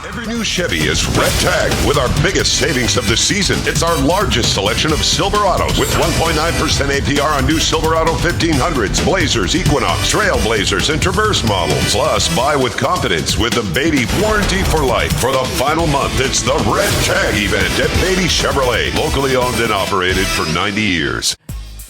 Every new Chevy is red tagged with our biggest savings of the season. It's our largest selection of Silverados with 1.9% APR on new Silverado 1500s, Blazers, Equinox, Trailblazers, and Traverse models. Plus, buy with confidence with the Beatty warranty for life. For the final month, it's the Red Tag event at Beatty Chevrolet, locally owned and operated for 90 years.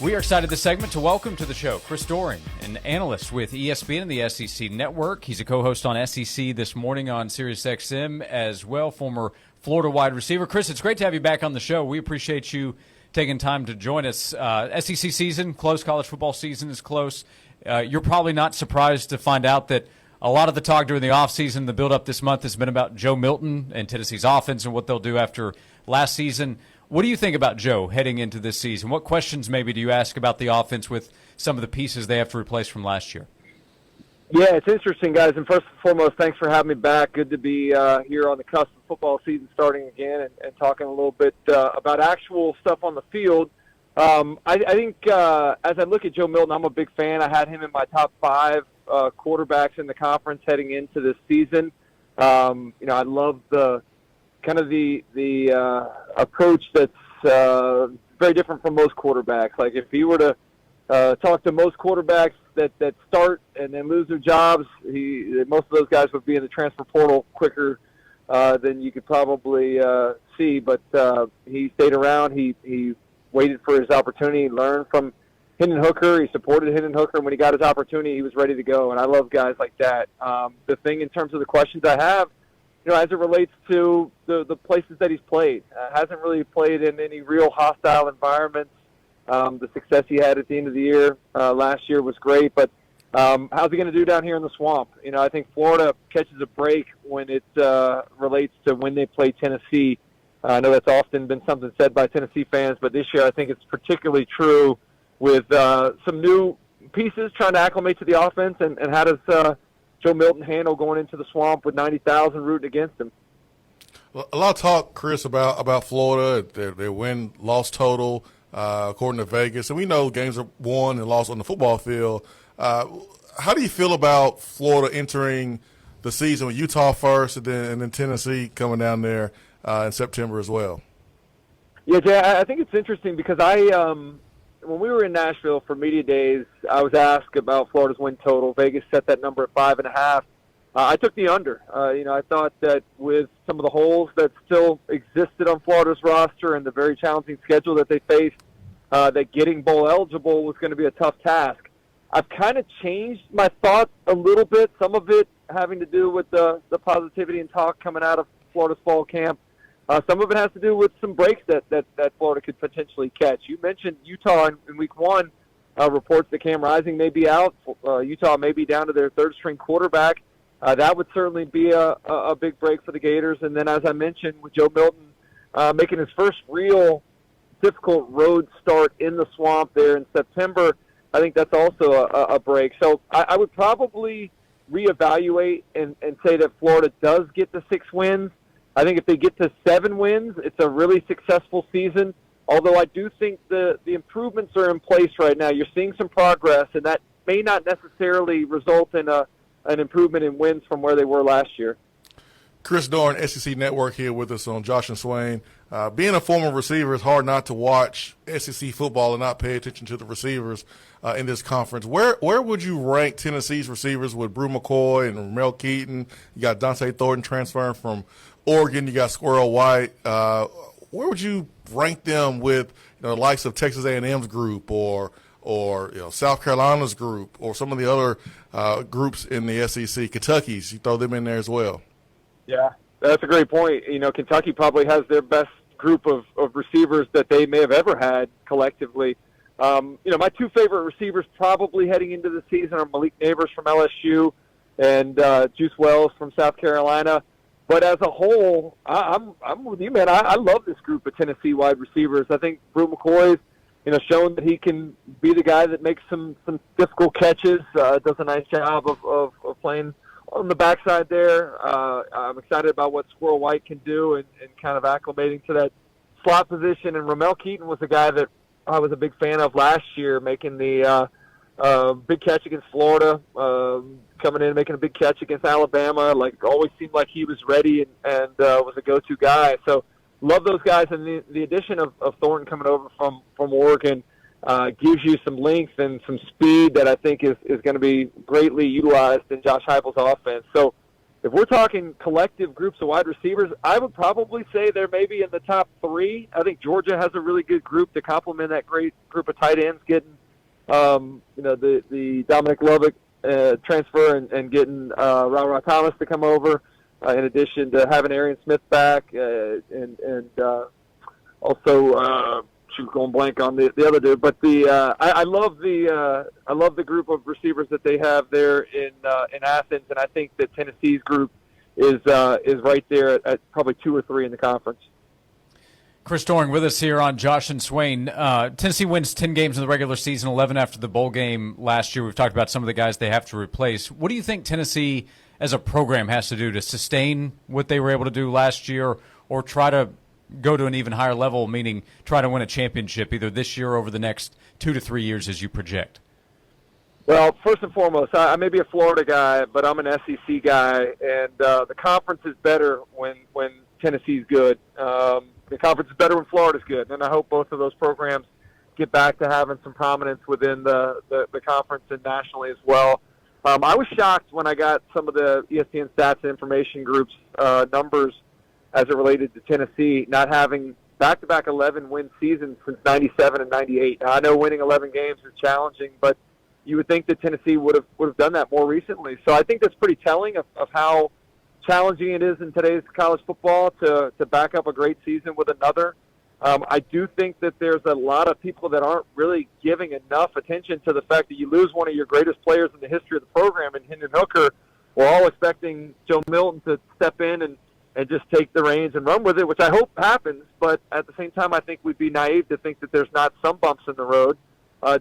We are excited this segment to welcome to the show Chris Doering, an analyst with ESPN and the SEC Network. He's a co-host on SEC This Morning on SiriusXM as well, former Florida wide receiver. Chris, it's great to have you back on the show. We appreciate you taking time to join us. SEC season, close, college football season is close. You're probably not surprised to find out that a lot of the talk during the offseason, the build-up this month, has been about Joe Milton and Tennessee's offense and what they'll do after last season. What do you think about Joe heading into this season? What questions maybe do you ask about the offense with some of the pieces they have to replace from last year? Yeah, it's interesting, guys. And first and foremost, thanks for having me back. Good to be here on the cusp of football season starting again and talking a little bit about actual stuff on the field. I think as I look at Joe Milton, I'm a big fan. I had him in my top 5 quarterbacks in the conference heading into this season. I love the kind of the approach that's very different from most quarterbacks. Like if you were to talk to most quarterbacks that start and then lose their jobs, most of those guys would be in the transfer portal quicker than you could probably see. But he stayed around. He waited for his opportunity, learned from Hendon Hooker. He supported Hendon Hooker. And when he got his opportunity, he was ready to go. And I love guys like that. The thing in terms of the questions I have, as it relates to the places that he's played, hasn't really played in any real hostile environments. The success he had at the end of the year last year was great, but how's he going to do down here in the swamp? I think Florida catches a break when it relates to when they play Tennessee. I know that's often been something said by Tennessee fans, but this year I think it's particularly true with some new pieces trying to acclimate to the offense, and how does Joe Milton handle going into the swamp with 90,000 rooting against him? Well, a lot of talk, Chris, about Florida, their win-loss total, according to Vegas. And we know games are won and lost on the football field. How do you feel about Florida entering the season with Utah first and then Tennessee coming down there in September as well? Yeah, Jay, I think it's interesting because when we were in Nashville for media days, I was asked about Florida's win total. Vegas set that number at 5.5. I took the under. I thought that with some of the holes that still existed on Florida's roster and the very challenging schedule that they faced, that getting bowl eligible was going to be a tough task. I've kind of changed my thoughts a little bit, some of it having to do with the positivity and talk coming out of Florida's fall camp. Some of it has to do with some breaks that Florida could potentially catch. You mentioned Utah in week 1, reports that Cam Rising may be out. Utah may be down to their third-string quarterback. That would certainly be a big break for the Gators. And then, as I mentioned, with Joe Milton making his first real difficult road start in the swamp there in September, I think that's also a break. So I would probably reevaluate and say that Florida does get the 6 wins. I think if they get to 7 wins, it's a really successful season. Although I do think the improvements are in place right now. You're seeing some progress, and that may not necessarily result in an improvement in wins from where they were last year. Chris Doering, SEC Network, here with us on Josh and Swain. Being a former receiver, it's hard not to watch SEC football and not pay attention to the receivers in this conference. Where would you rank Tennessee's receivers with Brew McCoy and Mel Keaton? You got Dante Thornton transferring from Oregon. You got Squirrel White. Where would you rank them with the likes of Texas A&M's group or South Carolina's group or some of the other groups in the SEC? Kentucky's, you throw them in there as well. Yeah, that's a great point. Kentucky probably has their best group of receivers that they may have ever had collectively. My 2 favorite receivers probably heading into the season are Malik Neighbors from LSU and Juice Wells from South Carolina. But as a whole, I'm with you, man. I love this group of Tennessee wide receivers. I think Brew McCoy's, shown that he can be the guy that makes some difficult catches, does a nice job of playing on the backside there. I'm excited about what Squirrel White can do and kind of acclimating to that slot position. And Ramel Keaton was a guy that I was a big fan of last year, making the big catch against Florida, coming in and making a big catch against Alabama. Like, always seemed like he was ready and was a go-to guy. So love those guys. And the addition of Thornton coming over from Oregon gives you some length and some speed that I think is going to be greatly utilized in Josh Heupel's offense. So if we're talking collective groups of wide receivers, I would probably say they're maybe in the top 3. I think Georgia has a really good group to complement that great group of tight ends, getting the Dominic Lovick transfer and getting Ra Thomas to come over, in addition to having Arian Smith back, and also going blank on the other dude. But I love the group of receivers that they have there in Athens, and I think that Tennessee's group is right there at probably 2 or 3 in the conference. Chris Doering with us here on Josh and Swain. Tennessee wins 10 games in the regular season, 11 after the bowl game last year. We've talked about some of the guys they have to replace. What do you think Tennessee as a program has to do to sustain what they were able to do last year, or try to go to an even higher level, meaning try to win a championship either this year or over the next 2 to 3 years as you project? Well, first and foremost, I may be a Florida guy, but I'm an SEC guy, and the conference is better when Tennessee's good. The conference is better when Florida's good, and I hope both of those programs get back to having some prominence within the conference and nationally as well. I was shocked when I got some of the ESPN stats and information groups numbers as it related to Tennessee not having back-to-back 11-win seasons since 97 and 98. Now, I know winning 11 games is challenging, but you would think that Tennessee would have done that more recently. So I think that's pretty telling of how challenging it is in today's college football to back up a great season with another. I do think that there's a lot of people that aren't really giving enough attention to the fact that you lose one of your greatest players in the history of the program in Hendon Hooker. We're all expecting Joe Milton to step in and just take the reins and run with it, which I hope happens. But at the same time, I think we'd be naive to think that there's not some bumps in the road.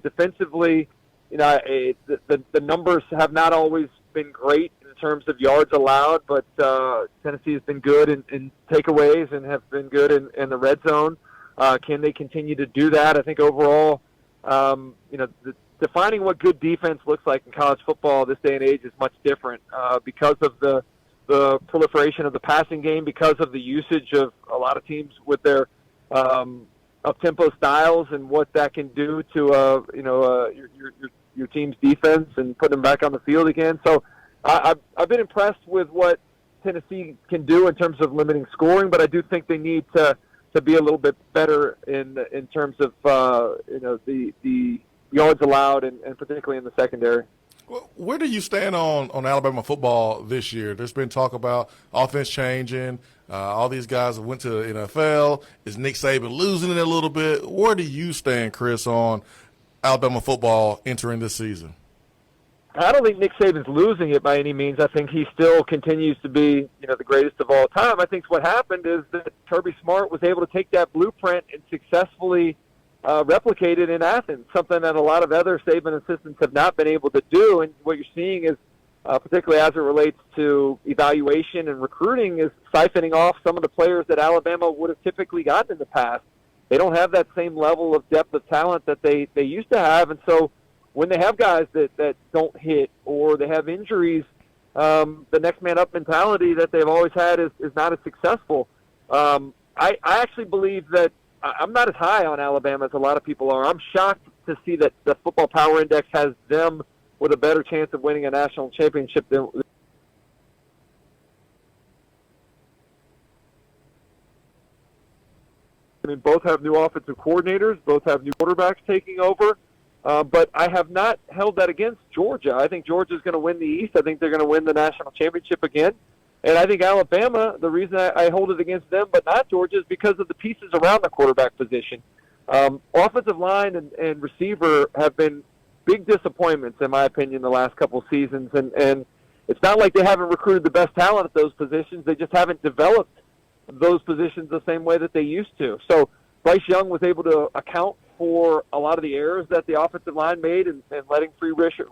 Defensively, the numbers have not always been great in terms of yards allowed, but Tennessee has been good in takeaways and have been good in the red zone. Can they continue to do that? I think overall, defining what good defense looks like in college football this day and age is much different because of the proliferation of the passing game, because of the usage of a lot of teams with their up-tempo styles and what that can do to your team's defense and putting them back on the field again. So I've been impressed with what Tennessee can do in terms of limiting scoring, but I do think they need to be a little bit better in terms of the yards allowed and particularly in the secondary. Well, where do you stand on Alabama football this year? There's been talk about offense changing. All these guys went to the NFL. Is Nick Saban losing it a little bit? Where do you stand, Chris, on Alabama football entering this season? I don't think Nick Saban's losing it by any means. I think he still continues to be, the greatest of all time. I think what happened is that Kirby Smart was able to take that blueprint and successfully replicate it in Athens, something that a lot of other Saban assistants have not been able to do. And what you're seeing is, particularly as it relates to evaluation and recruiting, is siphoning off some of the players that Alabama would have typically gotten in the past. They don't have that same level of depth of talent that they used to have, and so when they have guys that don't hit or they have injuries, the next man up mentality that they've always had is not as successful. I actually believe that I'm not as high on Alabama as a lot of people are. I'm shocked to see that the Football Power Index has them with a better chance of winning a national championship than both have new offensive coordinators, both have new quarterbacks taking over. But I have not held that against Georgia. I think Georgia's going to win the East. I think they're going to win the national championship again. And I think Alabama, the reason I hold it against them but not Georgia is because of the pieces around the quarterback position. Offensive line and receiver have been big disappointments, in my opinion, the last couple of seasons. And it's not like they haven't recruited the best talent at those positions. They just haven't developed those positions the same way that they used to. So Bryce Young was able to account for a lot of the errors that the offensive line made and letting free rushers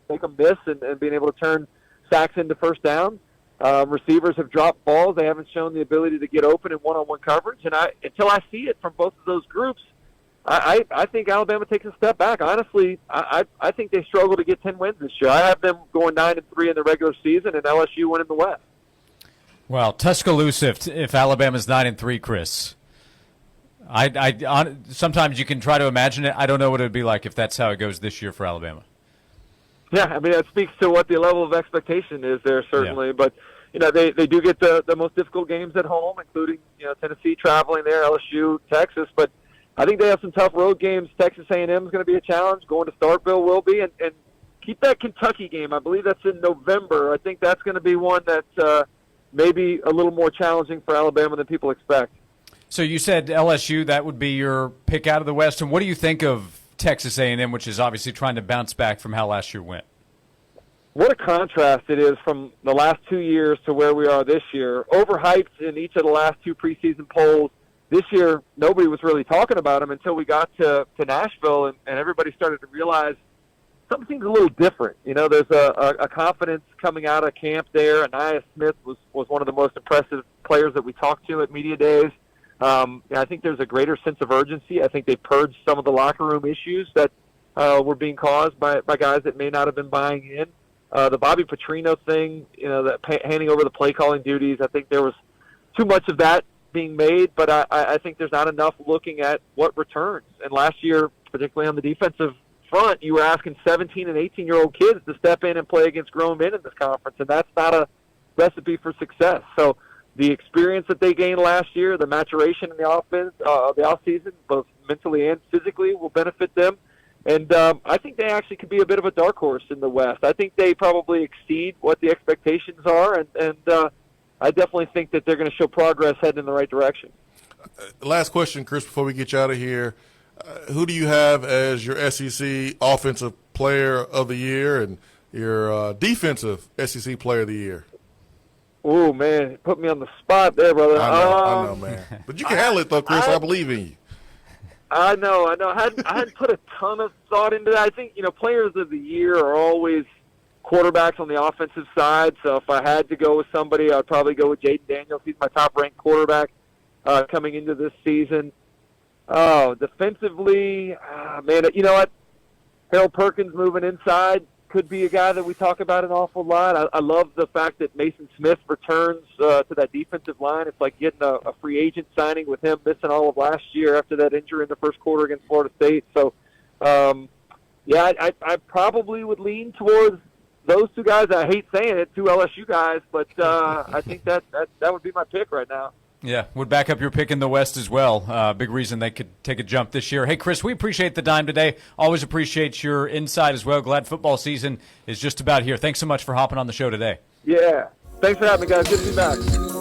make them miss and being able to turn sacks into first down. Receivers have dropped balls. They haven't shown the ability to get open in one-on-one coverage. And until I see it from both of those groups, I think Alabama takes a step back. Honestly, I think they struggle to get 10 wins this year. I have them going 9-3 in the regular season, and LSU winning the West. Well, Tuscaloosa if Alabama's 9-3, Chris. Sometimes you can try to imagine it. I don't know what it would be like if that's how it goes this year for Alabama. Yeah, I mean, that speaks to what the level of expectation is there, certainly. Yeah. But, they do get the most difficult games at home, including, Tennessee traveling there, LSU, Texas. But I think they have some tough road games. Texas A&M is going to be a challenge. Going to Starkville will be. And keep that Kentucky game. I believe that's in November. I think that's going to be one that's maybe a little more challenging for Alabama than people expect. So you said LSU, that would be your pick out of the West. And what do you think of Texas A&M, which is obviously trying to bounce back from how last year went? What a contrast it is from the last 2 years to where we are this year. Overhyped in each of the last 2 preseason polls. This year, nobody was really talking about them until we got to Nashville, and everybody started to realize something seems a little different. There's a confidence coming out of camp there. Anaya Smith was one of the most impressive players that we talked to at media days. I think there's a greater sense of urgency. I think they purged some of the locker room issues that were being caused by guys that may not have been buying in. The Bobby Petrino thing, that handing over the play calling duties, I think there was too much of that being made, but I think there's not enough looking at what returns. And last year, particularly on the defensive front, you were asking 17 and 18-year-old kids to step in and play against grown men in this conference, and that's not a recipe for success. So the experience that they gained last year, the maturation in the offense, the offseason, both mentally and physically, will benefit them. And I think they actually could be a bit of a dark horse in the West. I think they probably exceed what the expectations are, and I definitely think that they're going to show progress heading in the right direction. Last question, Chris, before we get you out of here. Who do you have as your SEC Offensive Player of the Year and your Defensive SEC Player of the Year? Oh, man, put me on the spot there, brother. I know, man. But you can handle it, though, Chris. I believe in you. I know. I hadn't put a ton of thought into that. I think, players of the year are always quarterbacks on the offensive side. So if I had to go with somebody, I'd probably go with Jaden Daniels. He's my top-ranked quarterback coming into this season. Oh, defensively, man, you know what? Harold Perkins moving inside could be a guy that we talk about an awful lot. I love the fact that Mason Smith returns to that defensive line. It's like getting a free agent signing with him missing all of last year after that injury in the first quarter against Florida State. So, I probably would lean towards those two guys. I hate saying it, 2 LSU guys, but I think that would be my pick right now. Yeah, would back up your pick in the West as well. Big reason they could take a jump this year. Hey, Chris, we appreciate the time today. Always appreciate your insight as well. Glad football season is just about here. Thanks so much for hopping on the show today. Yeah, thanks for having me, guys. Good to be back.